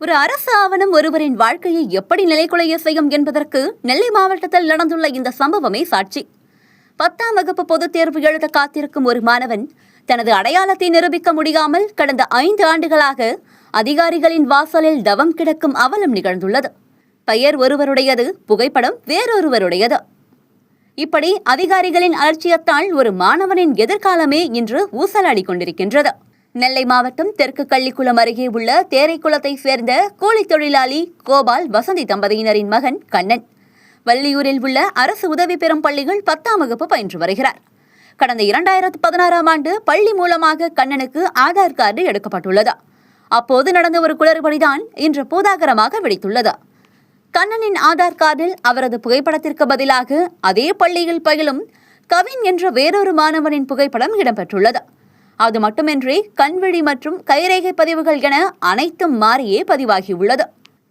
ஒரு அரசு ஆவணம் ஒருவரின் வாழ்க்கையை எப்படி நிலைகுலைய செய்யும் என்பதற்கு நெல்லை மாவட்டத்தில் நடந்துள்ள இந்த சம்பவமே சாட்சி. 10ஆம் வகுப்பு பொதுத் தேர்வு எழுத காத்திருக்கும் ஒரு மாணவன் தனது அடையாளத்தை நிரூபிக்க முடியாமல் கடந்த 5 ஆண்டுகளாக அதிகாரிகளின் வாசலில் தவம் கிடக்கும் அவலம் நிகழ்ந்துள்ளது. பெயர் ஒருவருடையது, புகைப்படம் வேறொருவருடையது. இப்படி அதிகாரிகளின் அலட்சியத்தால் ஒரு மாணவனின் எதிர்காலமே இன்று ஊசலாடி கொண்டிருக்கின்றது. நெல்லை மாவட்டம் தெற்கு கள்ளிக்குளம் அருகே உள்ள தேரைக்குளத்தை சேர்ந்த கூலி தொழிலாளி கோபால் வசந்தி தம்பதியினரின் மகன் கண்ணன் வள்ளியூரில் உள்ள அரசு உதவி பெறும் பள்ளிகள் 10ஆம் வகுப்பு பயின்று வருகிறார். கடந்த 2016ஆம் ஆண்டு பள்ளி மூலமாக கண்ணனுக்கு ஆதார் கார்டு எடுக்கப்பட்டுள்ளது. அப்போது நடந்த ஒரு குளறுபடிதான் இன்று பூதாகரமாக வெடித்துள்ளது. கண்ணனின் ஆதார் கார்டில் அவரது புகைப்படத்திற்கு பதிலாக அதே பள்ளியில் பயிலும் கவின் என்ற வேறொரு மாணவனின் புகைப்படம் இடம்பெற்றுள்ளது. அது மட்டுமின்றி கண்விழி மற்றும் கைரேகை பதிவுகள் என அனைத்தும் மாறியே பதிவாகியுள்ளது.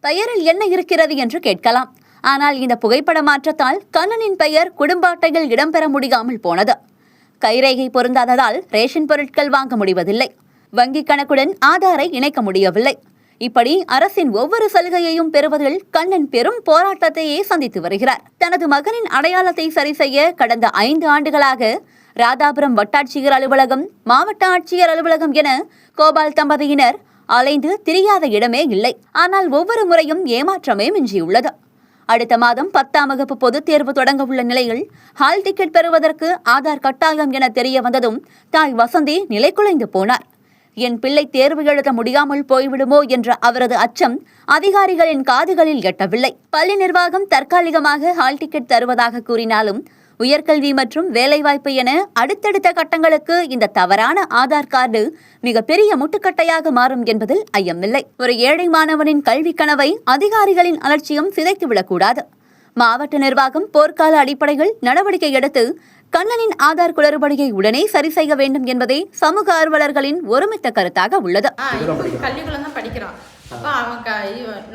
பெயரில் என்ன இருக்கிறது என்று கேட்கலாம். ஆனால் இந்த புகைப்பட மாற்றத்தால் கண்ணனின் பெயர் குடும்ப அட்டையில் இடம்பெற முடியாமல் போனது. கைரேகை பொருந்தாததால் ரேஷன் பொருட்கள் வாங்க முடிவதில்லை. வங்கிக் கணக்குடன் ஆதாரை இணைக்க முடியவில்லை. இப்படி அரசின் ஒவ்வொரு சலுகையையும் பெறுவதில் கண்ணன் பெரும் போராட்டத்தையே சந்தித்து வருகிறார். தனது மகனின் அடையாளத்தை சரி செய்ய கடந்த 5 ஆண்டுகளாக ராதாபுரம் வட்டாட்சியர் அலுவலகம், மாவட்ட ஆட்சியர் அலுவலகம் என கோபால் தம்பதியினர் அலைந்து திரியாத இடமே இல்லை. ஆனால் ஒவ்வொரு முறையும் ஏமாற்றமே மிஞ்சியுள்ளது. அடுத்த மாதம் 10ஆம் வகுப்பு பொதுத் தேர்வு தொடங்க உள்ள நிலையில் ஹால் டிக்கெட் பெறுவதற்கு ஆதார் கட்டாயம் என தெரிய வந்ததும் தாய் வசந்தி நிலைகுலைந்து போனார். என் பிள்ளை தேர்வு எழுத முடியாமல் போய்விடுமோ என்ற அவரது அச்சம் அதிகாரிகளின் காதுகளில் எட்டவில்லை. பள்ளி நிர்வாகம் தற்காலிகமாக ஹால் டிக்கெட் தருவதாக கூறினாலும் உயர்கல்வி மற்றும் வேலைவாய்ப்பு என அடுத்தடுத்த கட்டங்களுக்கு இந்த தவறான ஆதார் கார்டு மிகப்பெரிய முட்டுக்கட்டையாக மாறும் என்பதில் ஐயமில்லை. ஒரு ஏழை மாணவனின் கல்வி கனவை அதிகாரிகளின் அலட்சியம் சிதைத்துவிடக்கூடாது. மாவட்ட நிர்வாகம் போர்க்கால அடிப்படையில் நடவடிக்கை எடுத்து கண்ணனின் ஆதார் குளறுபடியை உடனே சரி செய்ய வேண்டும் என்பதே சமூக ஆர்வலர்களின் ஒருமித்த கருத்தாக உள்ளது. கல்விக்குள்ள தான் படிக்கிறான். அப்போ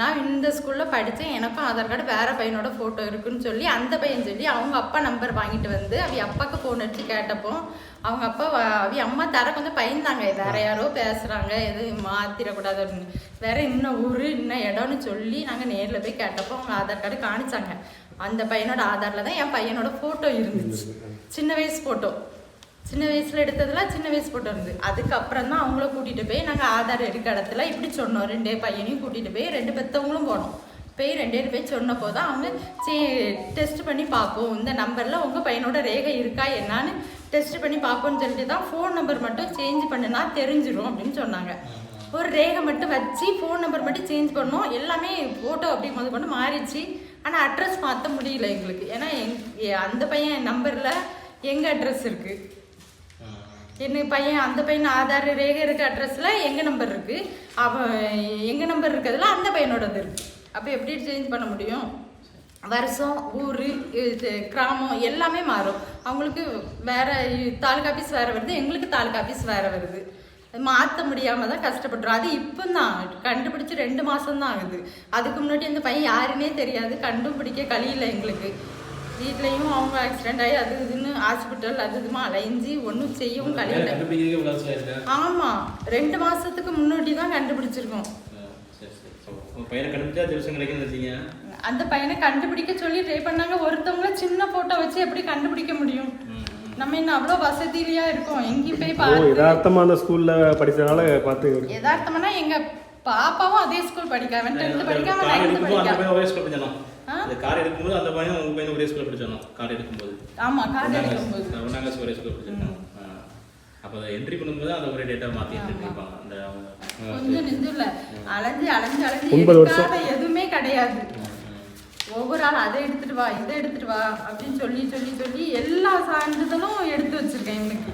நான் இந்த ஸ்கூலில் படித்தேன், எனக்கும் ஆதார் கார்டு வேறு பையனோட ஃபோட்டோ இருக்குன்னு சொல்லி அந்த பையன் சொல்லி அவங்க அப்பா நம்பர் வாங்கிட்டு வந்து அப்பாவுக்கு ஃபோன் அடித்து கேட்டப்போ அவங்க அப்பா அம்மா தரக்கு வந்து பயந்தாங்க. வேற யாரோ பேசுகிறாங்க, எதுவும் மாற்றிடக்கூடாது அப்படின்னு. வேற இன்னும் ஊர் இன்னும் இடம்னு சொல்லி நாங்கள் நேரில் போய் கேட்டப்போ அவங்க ஆதார் கார்டு காணிச்சாங்க. அந்த பையனோட ஆதாரில் தான் என் பையனோட ஃபோட்டோ இருந்துச்சு. சின்ன வயசு ஃபோட்டோ, சின்ன வயசில் எடுத்ததுல சின்ன வயசு ஃபோட்டோ இருந்தது. அதுக்கப்புறம் தான் அவங்கள கூட்டிகிட்டு போய் நாங்கள் ஆதார் எடுக்க இடத்துல இப்படி சொன்னோம். 2 பையனையும் கூட்டிகிட்டு போய் 2 பெற்றவங்களும் போனோம். போய் 2 பேர் சொன்னப்போ தான் அவங்க டெஸ்ட் பண்ணி பார்ப்போம், இந்த நம்பரில் உங்கள் பையனோட ரேகை இருக்கா என்னான்னு டெஸ்ட் பண்ணி பார்ப்போம்னு சொல்லிட்டு தான் ஃபோன் நம்பர் மட்டும் சேஞ்ச் பண்ணுனா தெரிஞ்சிடும் அப்படின்னு சொன்னாங்க. ஒரு ரேகை மட்டும் வச்சு ஃபோன் நம்பர் மட்டும் சேஞ்ச் பண்ணோம். எல்லாமே ஃபோட்டோ அப்படி கொண்டு மாறிடுச்சு. ஆனால் அட்ரஸ் மாற்ற முடியல எங்களுக்கு. ஏன்னா அந்த பையன் நம்பரில் எங்கள் அட்ரஸ் இருக்குது, எங்கள் பையன் அந்த பையன் ஆதார் ரேகை இருக்க அட்ரஸில் எங்கள் நம்பர் இருக்குது, அவன் எங்கள் நம்பர் இருக்கிறதுல அந்த பையனோடது இருக்குது. அப்போ எப்படி சேஞ்ச் பண்ண முடியும்? வருஷம், ஊர், கிராமம் எல்லாமே மாறும். அவங்களுக்கு வேறு தாலுக்கா ஆஃபீஸ் வேறு வருது, எங்களுக்கு தாலுக்கா ஆஃபீஸ் வேறு வருது. மாற்ற முடியாமல் தான் கஷ்டப்படுறோம். அது இப்போ தான் கண்டுபிடிச்சி 2 மாதம் தான் ஆகுது. அதுக்கு முன்னாடி அந்த பையன் யாருன்னே தெரியாது, கண்டுபிடிக்க கழியில எங்களுக்கு. வீட்லேயும் அவங்க ஆக்சிடென்ட் ஆகி அது இதுன்னு ஹாஸ்பிட்டல் அது இதுமா அலைஞ்சி ஒன்றும் செய்யவும் கழியில. ஆமாம், 2 மாதத்துக்கு முன்னாடி தான் கண்டுபிடிச்சிருக்கோம். அந்த பையனை கண்டுபிடிக்க சொல்லி ட்ரை பண்ணாங்க. ஒருத்தவங்கள சின்ன போட்டோ வச்சு எப்படி கண்டுபிடிக்க முடியும்? நம்ம என்ன அவ்வளோ வசதியிலையா இருக்கோம்? எங்கேயும் போய் பார்த்து யதார்த்தமான ஸ்கூல்ல படிச்சதால பார்த்து யதார்த்தமானா எங்க பாப்பாவும் அதே ஸ்கூல் படிக்க, 10th படிக்காம 9th படிக்க. அந்த கார் எடுக்கும்போது அந்த பையன் உங்க பையன் ஒரே ஸ்கூல்ல படிச்சானோ? கார் எடுக்கும்போது ஆமா, கார் எடுக்கும்போது ஒண்ணாங்க ஒரே ஸ்கூல்ல படிச்சாங்க. அப்ப அதை என்ட்ரி பண்ணும்போது அந்த ஒரே டேட்டா மாத்தி என்ட்ரி பண்ணிப்பாங்க. அந்த கொஞ்சம் நெஞ்சுல அலைஞ்சு எதுவுமே கிடையாது. ஒவ்வொரு ஆள் அதை எடுத்துட்டு வா, இதை எடுத்துட்டு வா அப்படின்னு சொல்லி எல்லா சான்றிதழும் எடுத்து வச்சிருக்கேன். எனக்கு